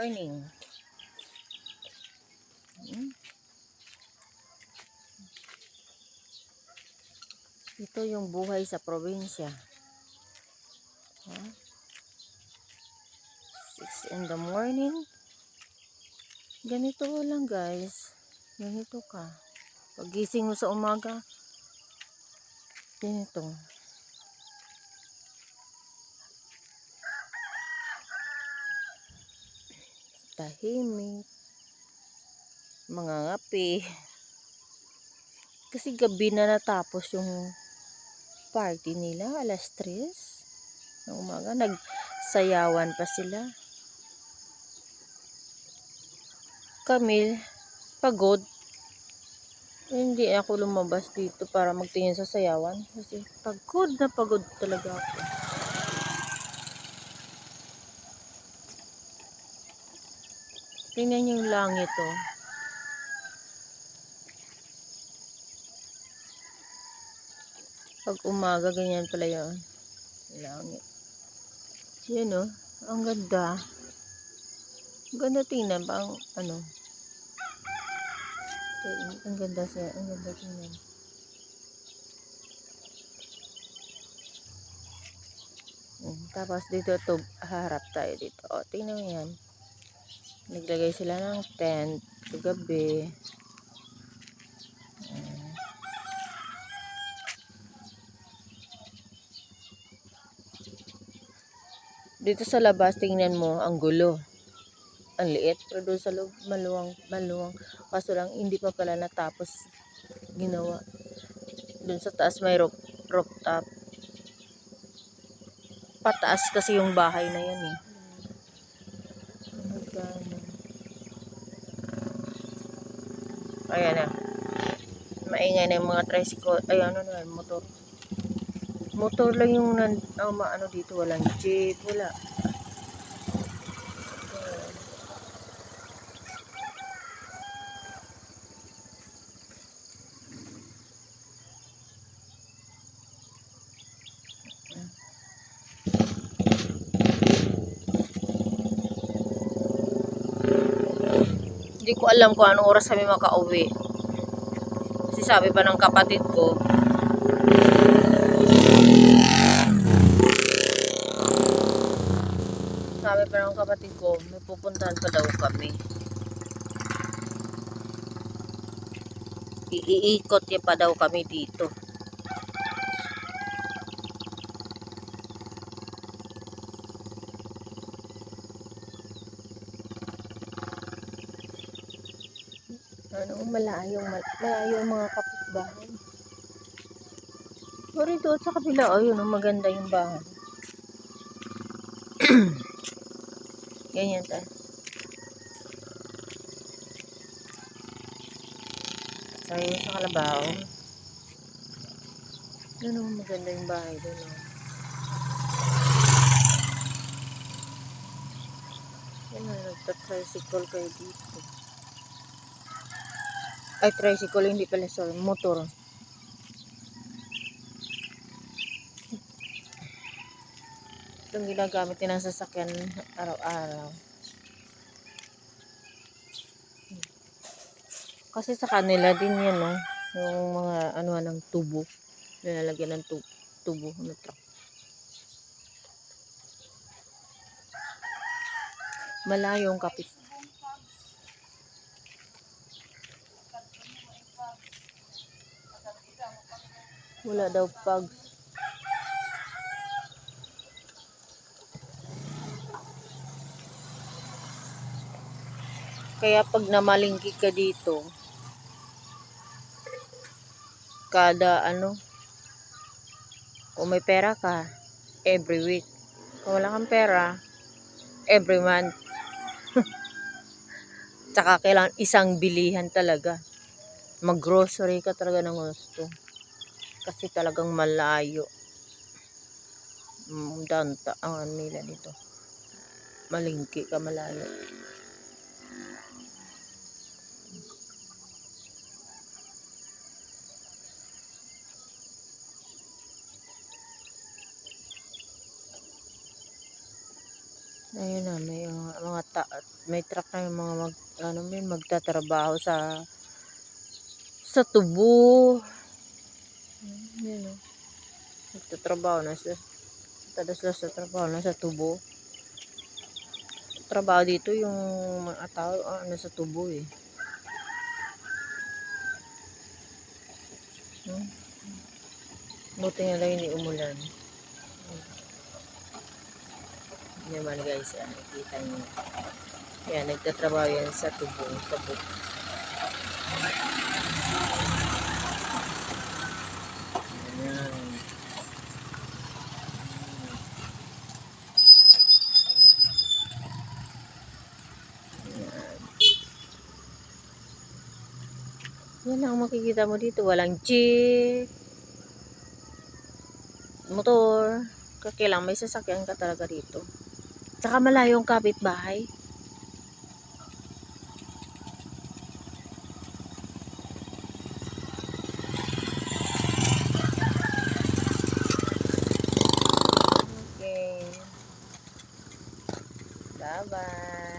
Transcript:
morning. Ito yung buhay sa probinsya. 6 in the morning. Ganito lang guys. Ganito ka. Pagising mo sa umaga, ganito. Tahimik. Mga ngapi. Kasi gabi na natapos yung party nila. Alas 3 ng umaga. Nagsayawan pa sila. Kami, pagod. Hindi ako lumabas dito para magtingin sa sayawan. Kasi pagod na pagod talaga ako. Tingnan yung langit oh. Pag umaga, ganyan pala yun. Langit. Yan oh. Ang ganda. Ang ganda tingnan. Pang ano. Ang ganda siya. Ang ganda tingnan. Tapos dito to harap tayo dito. O, tingnan mo yan. Naglagay sila ng tent kagabi. Dito sa labas, tingnan mo, ang gulo. Ang liit. Pero doon sa loob, maluwang. Kaso lang, hindi pa pala natapos ginawa. Doon sa taas may rooftop. Pataas kasi yung bahay na yan eh. Ayan na. Maingay na yung mga tricycle. Ay, ano na, motor. Motor lang yung ano dito. Walang jeep. Wala. Hindi ko alam kung anong oras kami makauwi. Kasi sabi pa ng kapatid ko, may pupuntahan pa daw kami. Iikot niya pa daw kami dito. Malayo yung mga kapitbahay. So rito at sa kabila, ayun, maganda yung bahay. Ganyan tayo. Tayo sa Kalabaw. Ganun, maganda yung bahay doon. Yan, nagta-tricycle kayo dito. Ay, tricycle, hindi pala, sorry, motor. Itong ginagamit din ang sasakyan araw-araw. Kasi sa kanila din yan, no? Yung mga ano ng tubo. Nilalagyan ng tubo ng truck. Malayong kapit. Wala daw pag. Kaya pag namalingki ka dito, kada kung may pera ka, every week. Kung wala kang pera, every month. Tsaka kailangan isang bilihan talaga. Mag-grocery ka talaga ng gusto. Kasi talagang malayo. Danta ang nila dito. Malingki ka, malayo. Ayun na, may truck na yung mga magtatrabaho sa tubo. Yan o. Nagtatrabaho na sila. Tada sila sa trabaho na sa tubo. Trabaho dito yung mga tao sa tubo eh. Buti nga lang hindi umulan. Yan naman guys, nakikita nyo. Yan, nagtatrabaho yan sa tubo, sa buko. Yan. Yan ang makikita mo dito. Walang jeep, motor. Kailangan may sasakyan ka talaga dito. Tsaka malayo ang kapitbahay. Okay. Bye-bye.